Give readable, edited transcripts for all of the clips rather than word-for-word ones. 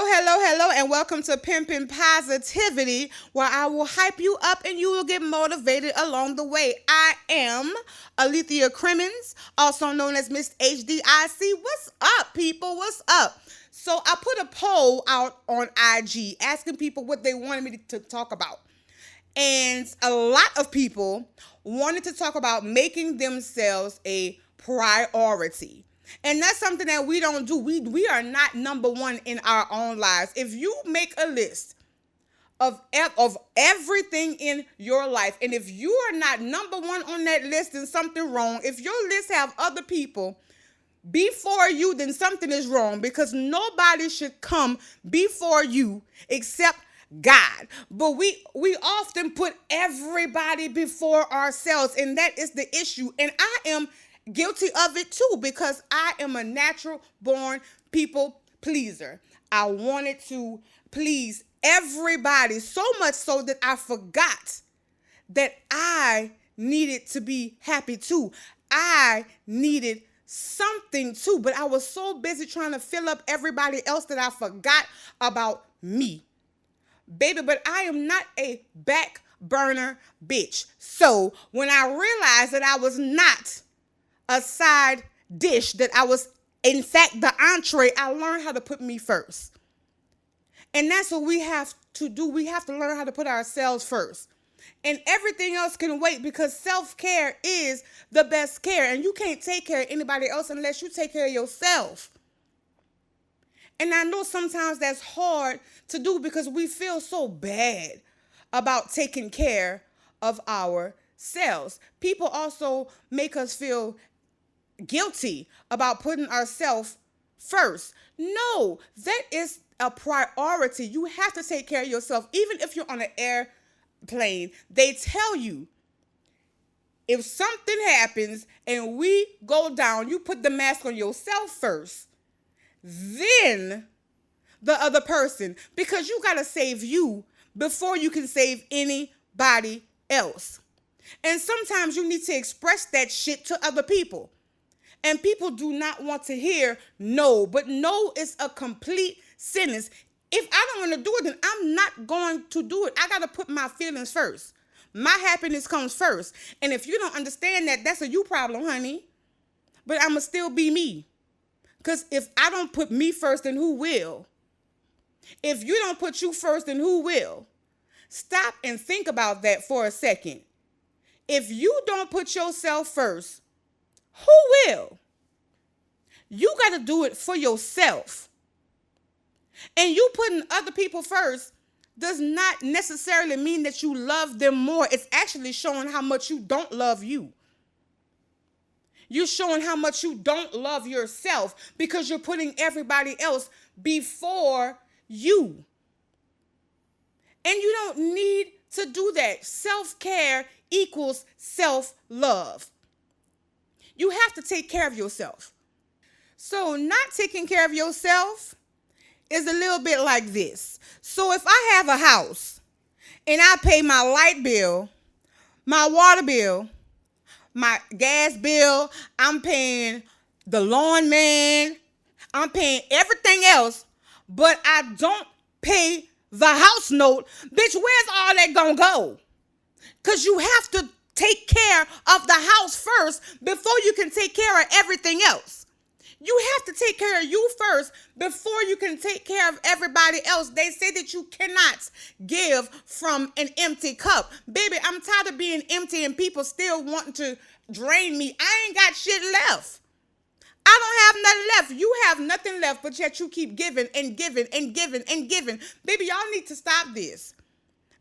Hello, and welcome to Pimpin' Positivity, where I will hype you up and you will get motivated along the way. I am Alethea Crimmins, also known as Miss HDIC. What's up, people? What's up? So I put a poll out on IG asking people what they wanted me to talk about. And a lot of people wanted to talk about making themselves a priority. And that's something that we don't do. We are not number one in our own lives. If you make a list of everything in your life, and if you are not number one on that list, then something wrong. If your list have other people before you, then something is wrong, because nobody should come before you except God. But we often put everybody before ourselves, and that is the issue. And I am guilty of it too, because I am a natural born people pleaser. I wanted to please everybody so much so that I forgot that I needed to be happy too. I needed something too, but I was so busy trying to fill up everybody else that I forgot about me. Baby, but I am not a back burner bitch. So when I realized that I was not a side dish, that I was in fact the entree, I learned how to put me first. And that's what we have to do. We have to learn how to put ourselves first. And everything else can wait, because self-care is the best care. And you can't take care of anybody else unless you take care of yourself. And I know sometimes that's hard to do because we feel so bad about taking care of ourselves. People also make us feel guilty about putting ourselves first. No, that is a priority. You have to take care of yourself. Even if you're on an airplane, they tell you, if something happens and we go down, you put the mask on yourself first, then the other person, because you got to save you before you can save anybody else. And sometimes you need to express that shit to other people. And people do not want to hear no, but no is a complete sentence. If I don't want to do it, then I'm not going to do it. I got to put my feelings first. My happiness comes first. And if you don't understand that, that's a you problem, honey. But I'm going to still be me. Because if I don't put me first, then who will? If you don't put you first, then who will? Stop and think about that for a second. If you don't put yourself first, who will? You got to do it for yourself. And you putting other people first does not necessarily mean that you love them more. It's actually showing how much you don't love you. You're showing how much you don't love yourself because you're putting everybody else before you. And you don't need to do that. Self-care equals self-love. You have to take care of yourself. So not taking care of yourself is a little bit like this. So if I have a house and I pay my light bill, my water bill, my gas bill, I'm paying the lawn man, I'm paying everything else, but I don't pay the house note, bitch, where's all that gonna go? Because you have to take care of the house first before you can take care of everything else. You have to take care of you first before you can take care of everybody else. They say that you cannot give from an empty cup. Baby, I'm tired of being empty and people still wanting to drain me. I ain't got shit left. I don't have nothing left. You have nothing left, but yet you keep giving and giving and giving and giving. Baby, y'all need to stop this,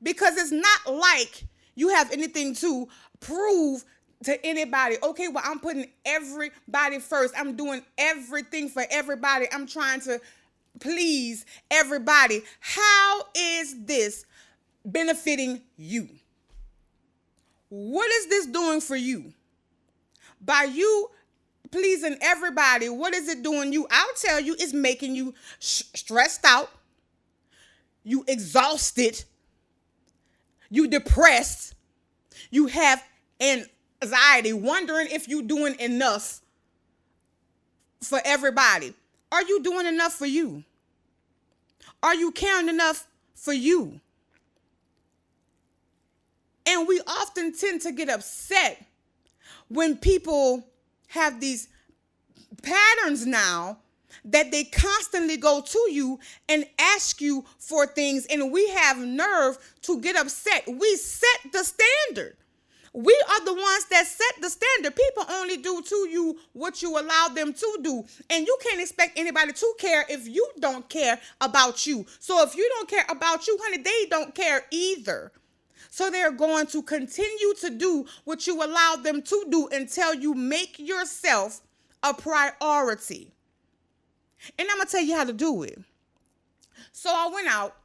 because it's not like you have anything to prove to anybody. Okay, well, I'm putting everybody first. I'm doing everything for everybody. I'm trying to please everybody. How is this benefiting you? What is this doing for you? By you pleasing everybody, what is it doing you? I'll tell you, it's making you stressed out, you exhausted, you depressed, you have anxiety, wondering if you're doing enough for everybody. Are you doing enough for you? Are you caring enough for you? And we often tend to get upset when people have these patterns now that they constantly go to you and ask you for things, and we have nerve to get upset. We set the standard. We are the ones that set the standard. People only do to you what you allow them to do. And you can't expect anybody to care if you don't care about you. So if you don't care about you, honey, they don't care either. So they're going to continue to do what you allow them to do until you make yourself a priority. And I'm going to tell you how to do it. So I went out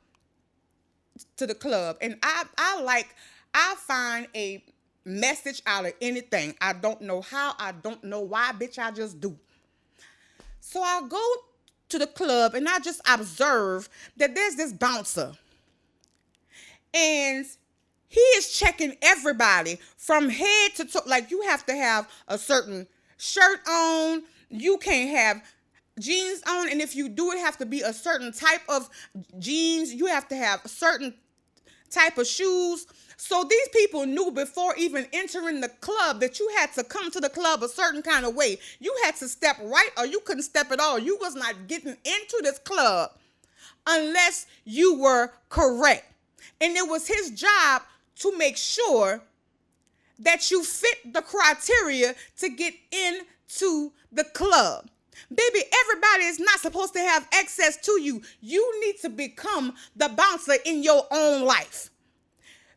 to the club, and I find a message out of anything. I don't know how, I don't know why, bitch, I just do. So I go to the club, and I just observe that there's this bouncer. And he is checking everybody from head to toe. Like, you have to have a certain shirt on. You can't have jeans on. And if you do, it have to be a certain type of jeans. You have to have a certain type of shoes. So these people knew before even entering the club that you had to come to the club a certain kind of way. You had to step right or you couldn't step at all. You was not getting into this club unless you were correct. And it was his job to make sure that you fit the criteria to get into the club. Baby, everybody is not supposed to have access to you. You need to become the bouncer in your own life.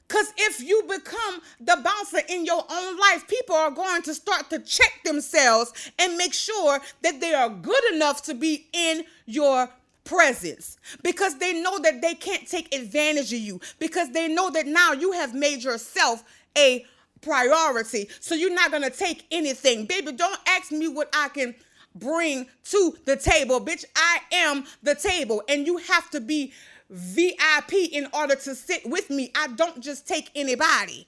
Because if you become the bouncer in your own life, people are going to start to check themselves and make sure that they are good enough to be in your presence, because they know that they can't take advantage of you, because they know that now you have made yourself a priority. So you're not going to take anything. Baby, don't ask me what I can bring to the table. Bitch, I am the table, and you have to be VIP in order to sit with me. I don't just take anybody,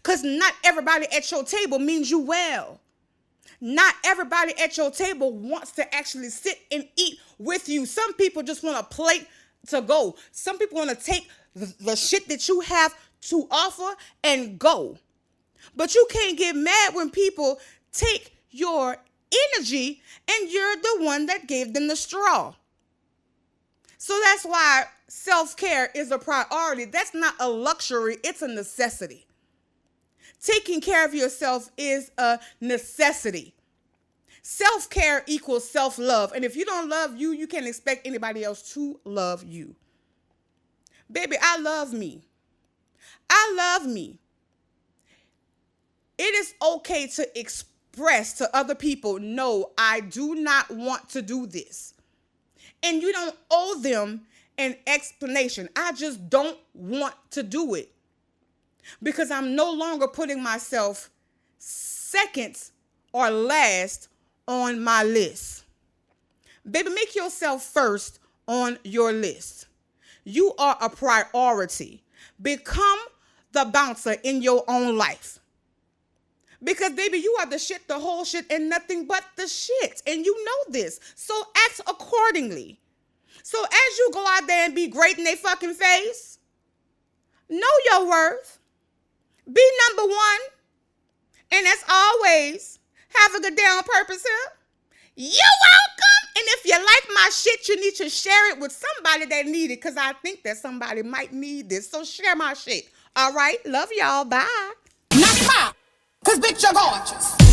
because not everybody at your table means you well. Not everybody at your table wants to actually sit and eat with you. Some people just want a plate to go. Some people want to take the shit that you have to offer and go. But you can't get mad when people take your energy and you're the one that gave them the straw. So that's why self-care is a priority. That's not a luxury, it's a necessity. Taking care of yourself is a necessity. Self-care equals self-love. And if you don't love you, you can't expect anybody else to love you. Baby, I love me. I love me. It is okay to express to other people, no, I do not want to do this. And you don't owe them an explanation. I just don't want to do it, because I'm no longer putting myself second or last on my list. Baby, make yourself first on your list. You are a priority. Become the bouncer in your own life. Because, baby, you are the shit, the whole shit, and nothing but the shit. And you know this. So act accordingly. So as you go out there and be great in their fucking face, know your worth. Be number one. And as always, have a good day on purpose here. You're welcome. And if you like my shit, you need to share it with somebody that need it, because I think that somebody might need this. So share my shit. All right? Love y'all. Bye. Not mine, because bitch, you're gorgeous.